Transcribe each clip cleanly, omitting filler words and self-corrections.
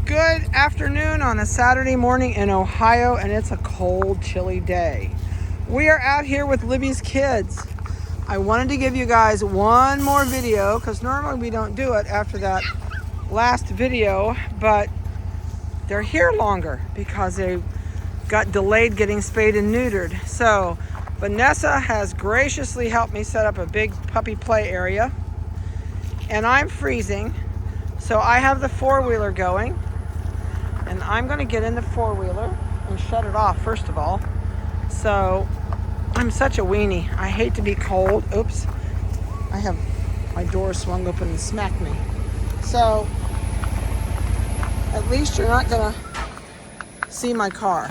Good afternoon on a Saturday morning in Ohio, and it's a cold, chilly day. We are out here with Libby's kids. I wanted to give you guys one more video because normally we don't do it after that last video, but they're here longer because they got delayed getting spayed and neutered. So Vanessa has graciously helped me set up a big puppy play area, and I'm freezing, so I have the four-wheeler going. And I'm going to get in the four-wheeler and shut it off first of all. So I'm such a weenie. I hate to be cold. Oops. I have my door swung open and smacked me. So at least you're not going to see my car.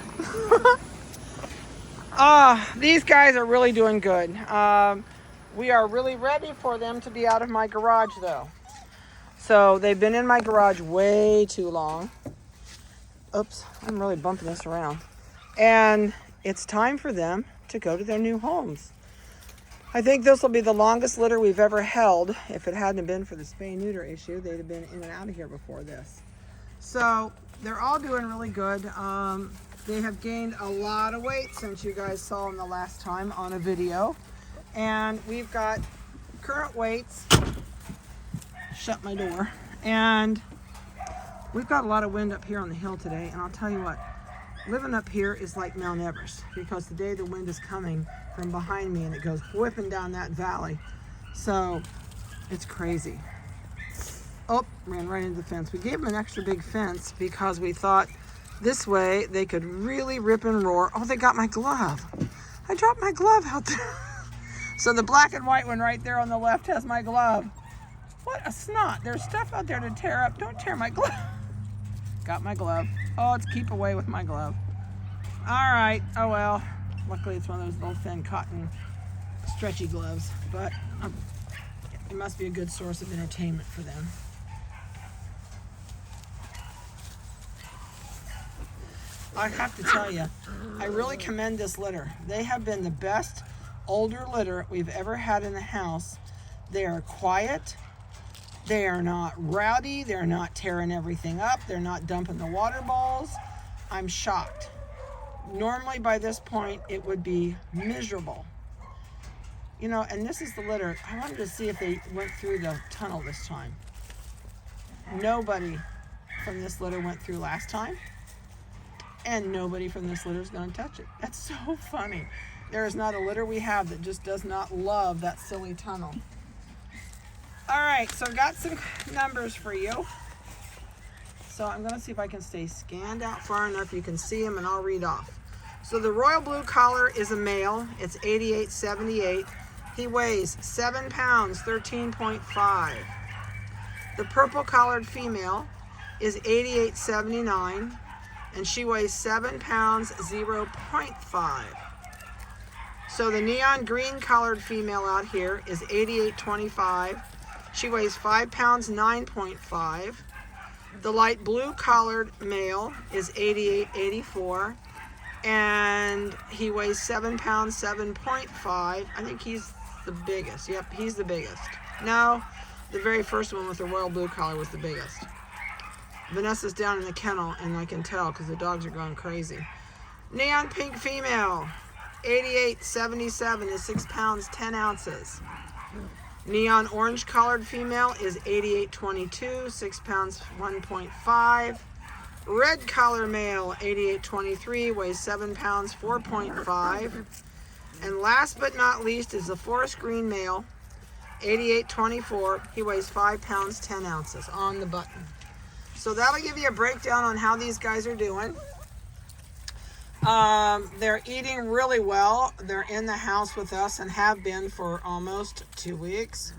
These guys are really doing good. We are really ready for them to be out of my garage though. So they've been in my garage way too long. Oops, I'm really bumping this around. And it's time for them to go to their new homes. I think this will be the longest litter we've ever held. If it hadn't been for the spay and neuter issue, they'd have been in and out of here before this. So they're all doing really good. They have gained a lot of weight since you guys saw them the last time on a video. And we've got current weights. Shut my door. And we've got a lot of wind up here on the hill today, and I'll tell you what, living up here is like Mount Everest, because today the wind is coming from behind me and it goes whipping down that valley. So it's crazy. Oh, ran right into the fence. We gave them an extra big fence because we thought this way they could really rip and roar. Oh, they got my glove. I dropped my glove out there. So the black and white one right there on the left has my glove. What a snot. There's stuff out there to tear up. Don't tear my glove. Got my glove. Oh, it's keep away with my glove. All right. Oh, well. Luckily, it's one of those little thin cotton stretchy gloves. But it must be a good source of entertainment for them. I have to tell you, I really commend this litter. They have been the best older litter we've ever had in the house. They are quiet. They are not rowdy. They're not tearing everything up. They're not dumping the water bowls. I'm shocked. Normally by this point, it would be miserable. You know, and this is the litter. I wanted to see if they went through the tunnel this time. Nobody from this litter went through last time. And nobody from this litter is going to touch it. That's so funny. There is not a litter we have that just does not love that silly tunnel. All right, so I've got some numbers for you. So I'm going to see if I can stay scanned out far enough you can see them, and I'll read off. So the royal blue collar is a male. It's 8878. He weighs 7 pounds, 13.5. The purple collared female is 8879, and she weighs 7 pounds, 0.5. So the neon green collared female out here is 8825. She weighs 5 pounds, 9.5. The light blue collared male is 8884, and he weighs 7 pounds, 7.5. I think he's the biggest. Yep, he's the biggest. No, the very first one with the royal blue collar was the biggest. Vanessa's down in the kennel, and I can tell because the dogs are going crazy. Neon pink female, 8877, is 6 pounds, 10 ounces. Neon orange collared female is 8822, 6 pounds, 1.5. Red collar male, 8823, weighs 7 pounds, 4.5. And last but not least is the forest green male, 8824. He weighs 5 pounds, 10 ounces on the button. So that'll give you a breakdown on how these guys are doing. They're eating really well. They're in the house with us and have been for almost 2 weeks.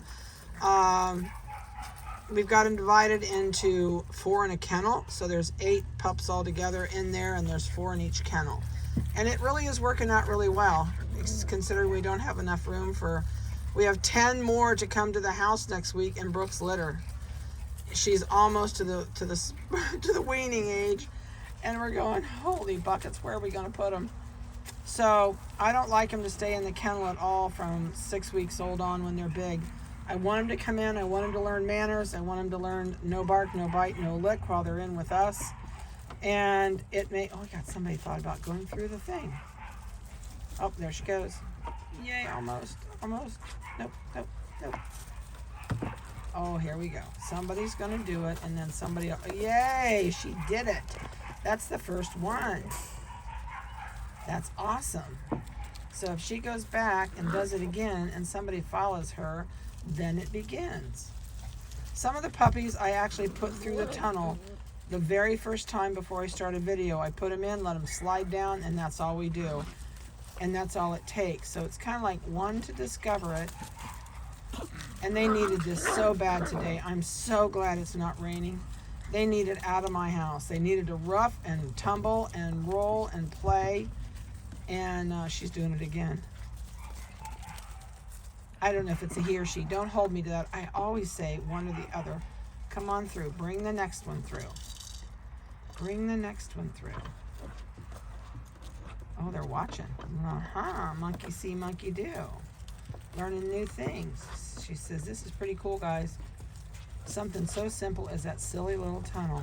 We've got them divided into 4 in a kennel. So there's 8 pups all together in there, and there's 4 in each kennel. And it really is working out really well, considering we don't have enough room for... We have 10 more to come to the house next week in Brooke's litter. She's almost to the weaning age. And we're going, holy buckets, where are we going to put them? So I don't like them to stay in the kennel at all from 6 weeks old on when they're big. I want them to come in. I want them to learn manners. I want them to learn no bark, no bite, no lick while they're in with us. And it may, oh God, somebody thought about going through the thing. Oh, there she goes. Yay, almost. Nope. Oh, here we go. Somebody's gonna do it, and then somebody else. Yay, she did it. That's the first one. That's awesome. So if she goes back and does it again and somebody follows her, then it begins. Some of the puppies I actually put through the tunnel the very first time before I start a video. I put them in, let them slide down, and that's all we do. And that's all it takes. So it's kind of like one to discover it. And they needed this so bad today. I'm so glad it's not raining. They need it out of my house. They needed to rough and tumble and roll and play. And she's doing it again. I don't know if it's a he or she. Don't hold me to that. I always say one or the other. Come on through. Bring the next one through. Bring the next one through. Oh, they're watching. Monkey see, monkey do. Learning new things. She says, this is pretty cool, guys. Something so simple as that silly little tunnel,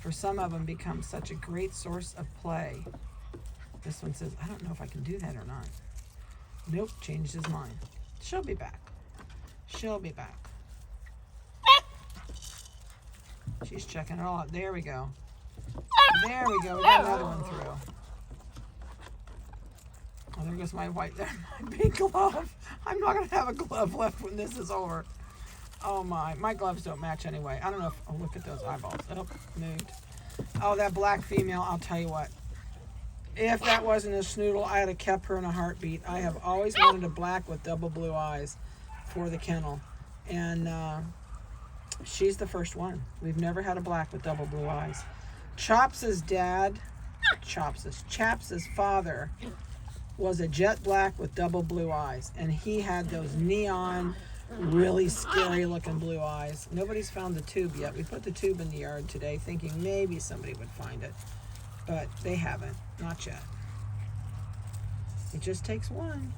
for some of them, becomes such a great source of play. This one says, I don't know if I can do that or not. Nope, changed his mind. She'll be back. She'll be back. She's checking it all out. There we go. There we go. We got another one through. Oh, there goes my white, there, my pink glove. I'm not going to have a glove left when this is over. Oh my gloves don't match anyway. I don't know if, oh, look at those eyeballs. Oh, moved. Oh, that black female, I'll tell you what. If that wasn't a Schnoodle, I'd have kept her in a heartbeat. I have always wanted a black with double blue eyes for the kennel. And she's the first one. We've never had a black with double blue eyes. Chops's dad, Chaps's father, was a jet black with double blue eyes, and he had those neon, really scary looking blue eyes. Nobody's found the tube yet. We put the tube in the yard today thinking maybe somebody would find it, but they haven't, not yet. It just takes one.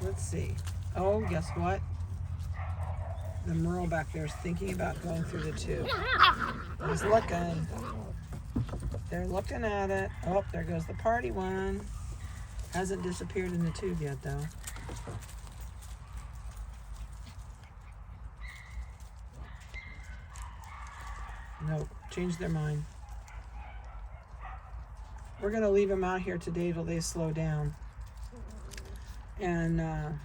Let's see. Oh, guess what? The Merle back there is thinking about going through the tube. He's looking. They're looking at it. Oh, there goes the party one. Hasn't disappeared in the tube yet, though. Nope, changed their mind. We're going to leave them out here today till they slow down. And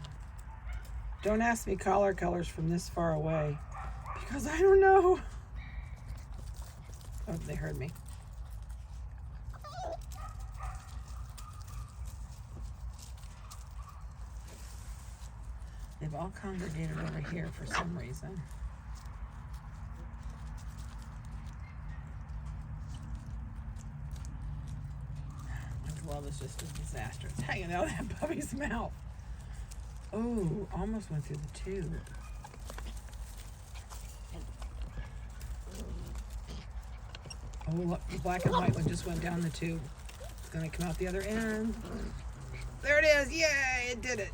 don't ask me collar colors from this far away, because I don't know. Oh, they heard me. They've all congregated over here for some reason. My glove is just a disaster. It's hanging out of that puppy's mouth. Oh, almost went through the tube. Oh, look, the black and white one just went down the tube. It's going to come out the other end. There it is. Yay, it did it.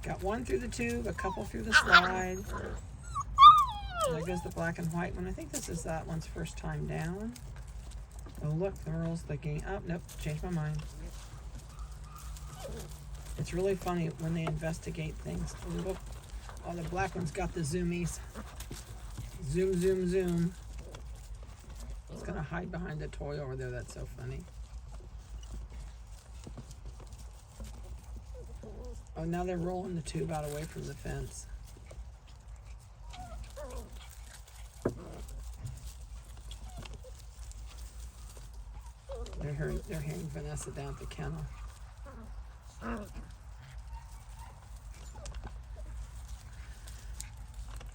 Got one through the tube, a couple through the slide. There goes the black and white one. I think this is that one's first time down. Oh, look, the Merle's looking. Oh, nope, changed my mind. It's really funny when they investigate things. Oh, the black one's got the zoomies. Zoom, zoom, zoom. It's going to hide behind the toy over there. That's so funny. Oh, now they're rolling the tube out away from the fence. They're hearing Vanessa down at the kennel.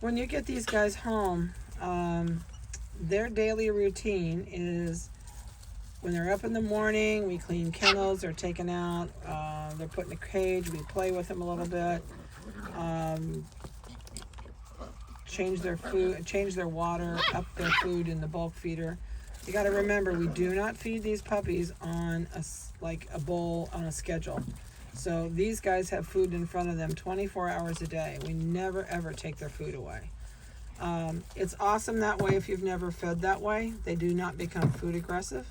When you get these guys home, their daily routine is when they're up in the morning, we clean kennels, they're taken out, they're put in a cage, we play with them a little bit, change their food, change their water, up their food in the bulk feeder. You got to remember, we do not feed these puppies on a bowl on a schedule. So these guys have food in front of them 24 hours a day. We never ever take their food away. It's awesome that way if you've never fed that way. They do not become food aggressive.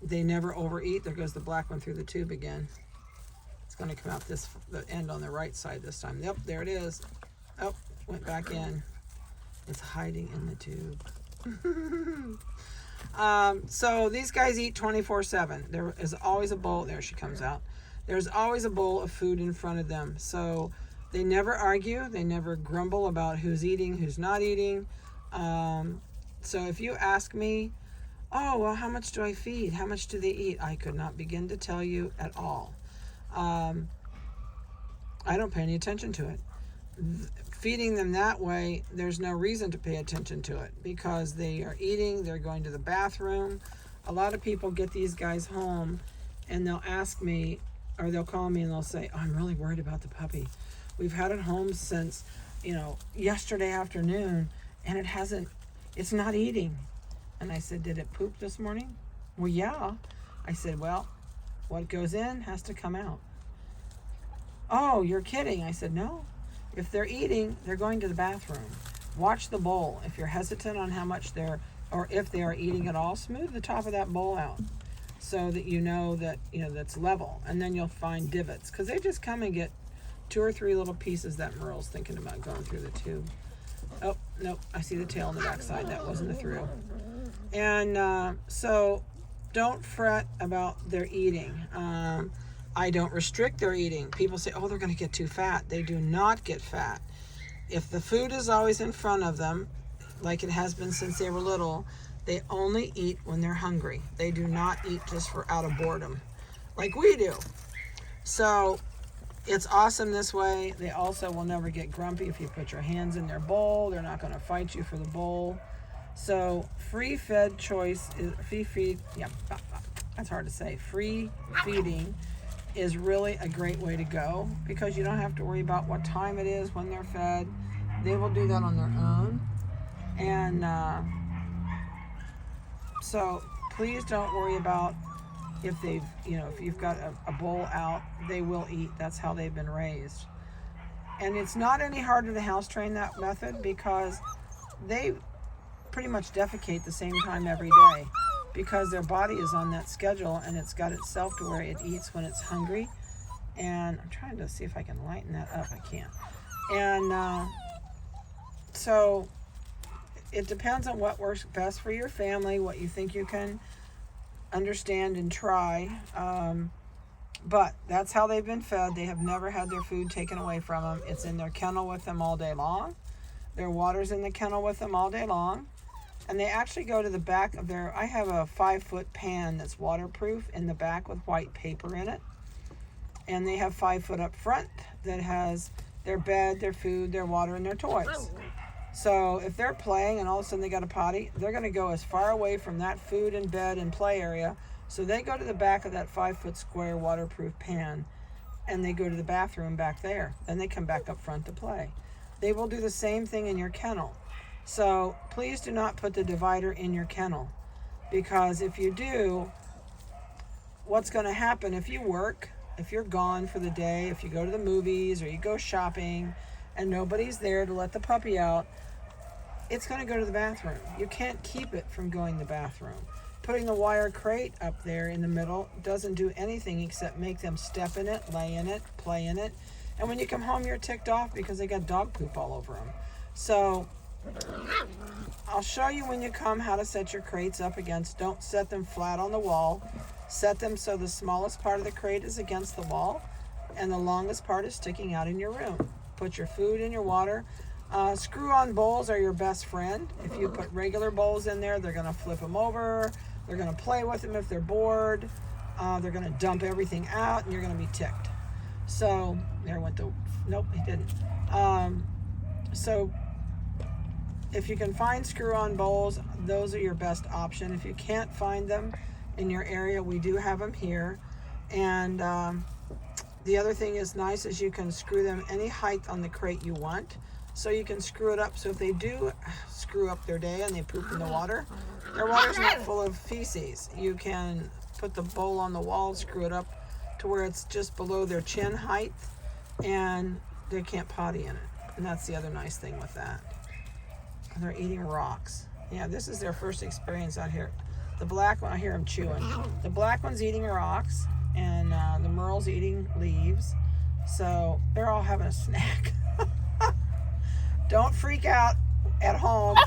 They never overeat. There goes the black one through the tube again. It's going to come out the end on the right side this time. Yep, there it is. Oh, went back in. It's hiding in the tube. So these guys eat 24/7. There is always a bowl. There she comes out. There's always a bowl of food in front of them. So they never argue. They never grumble about who's eating, who's not eating. So if you ask me, oh, well, how much do I feed? How much do they eat? I could not begin to tell you at all. I don't pay any attention to it. Feeding them that way, there's no reason to pay attention to it because they are eating, they're going to the bathroom. A lot of people get these guys home and they'll ask me, or they'll call me and they'll say, oh, I'm really worried about the puppy. We've had it home since, yesterday afternoon and it's not eating. And I said, did it poop this morning? Well, yeah. I said, well, what goes in has to come out. Oh, you're kidding. I said, no. If they're eating, they're going to the bathroom. Watch the bowl. If you're hesitant on how much or if they are eating at all, smooth the top of that bowl out so that you know that, that's level. And then you'll find divots because they just come and get 2 or 3 little pieces that Merle's thinking about going through the tube. Oh, nope. I see the tail on the back side. That wasn't a through. And so don't fret about their eating. I don't restrict their eating. People say, oh, they're going to get too fat. They do not get fat. If the food is always in front of them, like it has been since they were little, they only eat when they're hungry. They do not eat just out of boredom like we do. So it's awesome this way. They also will never get grumpy if you put your hands in their bowl. They're not going to fight you for the bowl. So free feeding is really a great way to go because you don't have to worry about what time it is when they're fed. They will do that on their own. And so please don't worry about if you've got a bowl out, they will eat. That's how they've been raised. And it's not any harder to house train that method because they pretty much defecate the same time every day because their body is on that schedule and it's got itself to where it eats when it's hungry. And I'm trying to see if I can lighten that up. I can't. And so it depends on what works best for your family, what you think you can understand and try. But that's how they've been fed. They have never had their food taken away from them. It's in their kennel with them all day long. Their water's in the kennel with them all day long. And they actually go to the back of I have a 5-foot pan that's waterproof in the back with white paper in it. And they have 5 foot up front that has their bed, their food, their water, and their toys. So if they're playing and all of a sudden they got a potty, they're going to go as far away from that food and bed and play area. So they go to the back of that 5-foot square waterproof pan and they go to the bathroom back there. Then they come back up front to play. They will do the same thing in your kennel. So please do not put the divider in your kennel because if you do, what's going to happen if you work, if you're gone for the day, if you go to the movies or you go shopping and nobody's there to let the puppy out, it's going to go to the bathroom. You can't keep it from going to the bathroom. Putting the wire crate up there in the middle doesn't do anything except make them step in it, lay in it, play in it. And when you come home, you're ticked off because they got dog poop all over them. So I'll show you when you come how to set your crates up against. Don't set them flat on the wall. Set them so the smallest part of the crate is against the wall and the longest part is sticking out in your room. Put your food and your water. Screw-on bowls are your best friend. If you put regular bowls in there, they're going to flip them over. They're going to play with them if they're bored. They're going to dump everything out and you're going to be ticked. So nope, he didn't. So if you can find screw-on bowls, those are your best option. If you can't find them in your area, we do have them here. And the other thing is nice is you can screw them any height on the crate you want. So you can screw it up. So if they do screw up their day and they poop in the water, their water's not full of feces. You can put the bowl on the wall, screw it up to where it's just below their chin height, and they can't potty in it. And that's the other nice thing with that. And they're eating rocks. Yeah, this is their first experience out here. The black one, I hear them chewing. The black one's eating rocks, and the Merle's eating leaves. So they're all having a snack. Don't freak out at home.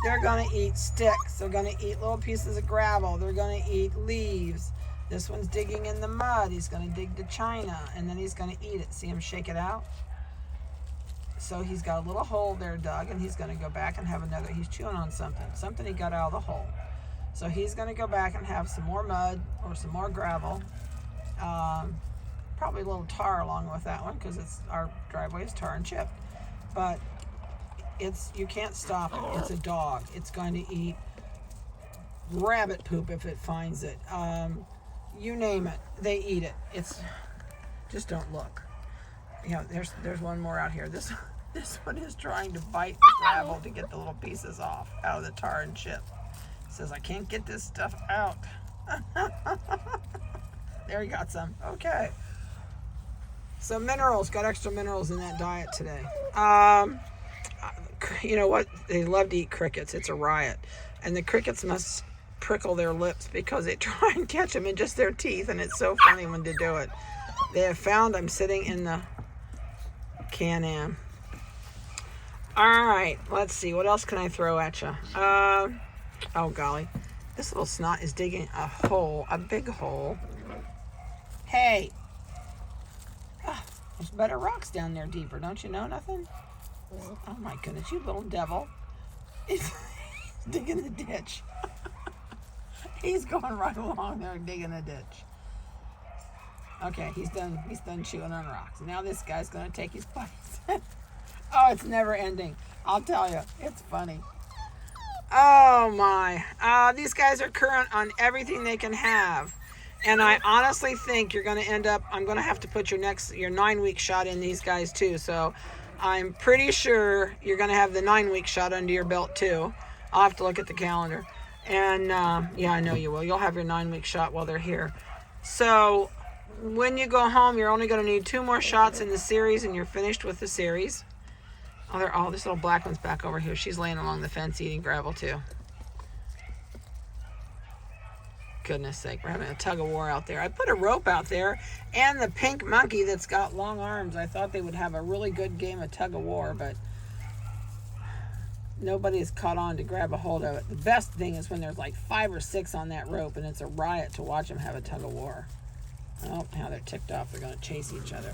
They're gonna eat sticks. They're gonna eat little pieces of gravel. They're gonna eat leaves. This one's digging in the mud. He's gonna dig the china, and then he's gonna eat it. See him shake it out? So he's got a little hole there dug, and he's gonna go back and have another. He's chewing on something he got out of the hole. So he's gonna go back and have some more mud or some more gravel. Probably a little tar along with that one, because it's our driveway is tar and chipped. But you can't stop it. It's a dog. It's going to eat rabbit poop if it finds it. You name it, they eat it. It's just don't look. Yeah, there's one more out here. This one is trying to bite the gravel to get the little pieces off out of the tar and chip. It says, I can't get this stuff out. There, you got some. Okay. So minerals, got extra minerals in that diet today. You know what? They love to eat crickets. It's a riot. And the crickets must prickle their lips because they try and catch them in just their teeth, and it's so funny when they do it. They have found I'm sitting in the Can-Am. All right, let's see. What else can I throw at you? Oh, golly. This little snot is digging a hole, a big hole. Hey. There's better rocks down there deeper. Don't you know nothing? Oh, my goodness. You little devil. He's digging the ditch. He's going right along there digging the ditch. Okay, he's done chewing on rocks. Now this guy's going to take his place. Oh, it's never ending. I'll tell you. It's funny. Oh, my. These guys are current on everything they can have. And I honestly think you're going to end up, I'm going to have to put your 9-week shot in these guys too. So I'm pretty sure you're going to have the 9-week shot under your belt too. I'll have to look at the calendar. And yeah, I know you will. You'll have your 9-week shot while they're here. So when you go home, you're only going to need 2 more shots in the series, and you're finished with the series. Oh, this little black one's back over here. She's laying along the fence eating gravel too. Goodness sake, we're having a tug of war out there. I put a rope out there, and the pink monkey that's got long arms. I thought they would have a really good game of tug of war, but nobody's caught on to grab a hold of it. The best thing is when there's like 5 or 6 on that rope, and it's a riot to watch them have a tug of war. Oh, now they're ticked off. They're going to chase each other.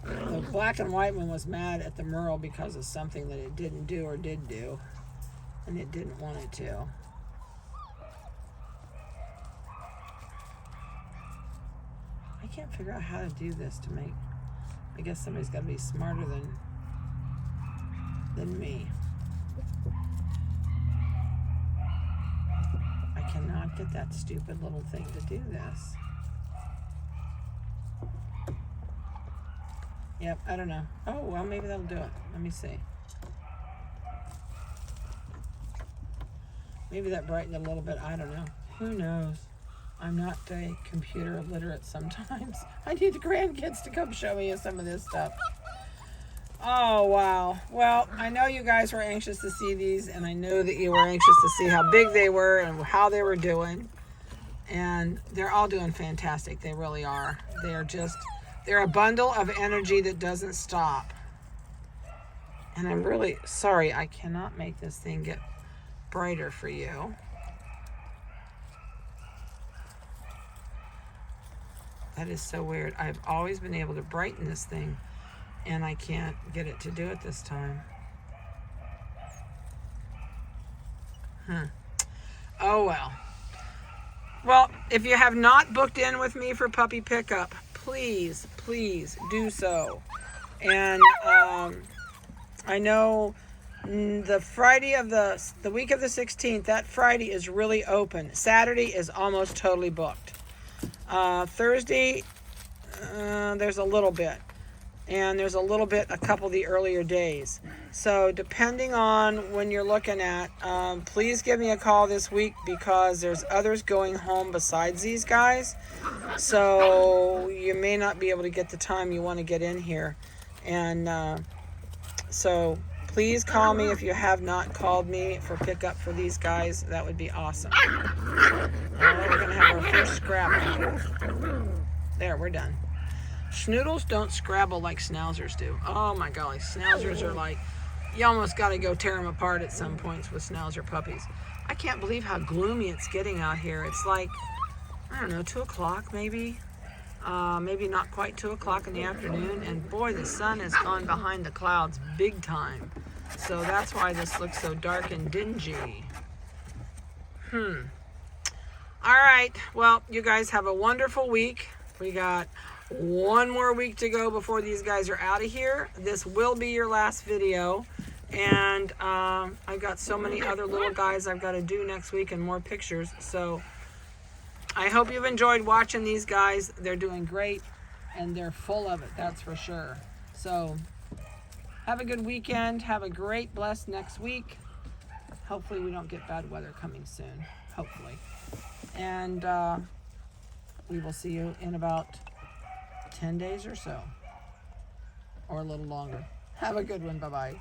The black and white one was mad at the Merle because of something that it didn't do or did do, and it didn't want it to. I can't figure out how to do this to make. I guess somebody's got to be smarter than me. I cannot get that stupid little thing to do this. Yep, I don't know. Oh, well, maybe that'll do it. Let me see. Maybe that brightened it a little bit. I don't know. Who knows? I'm not a computer literate sometimes. I need the grandkids to come show me some of this stuff. Oh, wow. Well, I know you guys were anxious to see these, and I know that you were anxious to see how big they were and how they were doing. And they're all doing fantastic. They really are. They're a bundle of energy that doesn't stop. And I'm really sorry I cannot make this thing get brighter for you. That is so weird. I've always been able to brighten this thing, and I can't get it to do it this time. Oh, well. Well, if you have not booked in with me for puppy pickup, please do so. And I know the Friday of the week of the 16th, that Friday is really open. Saturday is almost totally booked. Thursday, there's a little bit. and there's a couple of the earlier days. So depending on when you're looking at, please give me a call this week because there's others going home besides these guys. So you may not be able to get the time you want to get in here. And so please call me if you have not called me for pickup for these guys. That would be awesome. All right, we're going to have our first scrabble. There, we're done. Schnoodles don't scrabble like schnauzers do. Oh my golly, schnauzers are like, you almost got to go tear them apart at some points with schnauzer puppies. I can't believe how gloomy it's getting out here. It's like, I don't know, 2 o'clock maybe. Maybe not quite 2 o'clock in the afternoon. And boy, the sun has gone behind the clouds big time. So that's why this looks so dark and dingy. All right, well, you guys have a wonderful week. We got one more week to go before these guys are out of here. This will be your last video. And I've got so many other little guys I've got to do next week and more pictures. So I hope you've enjoyed watching these guys. They're doing great and they're full of it, that's for sure. So have a good weekend. Have a great, blessed next week. Hopefully we don't get bad weather coming soon. Hopefully. And we will see you in about 10 days or so, or a little longer. Have a good one. Bye-bye.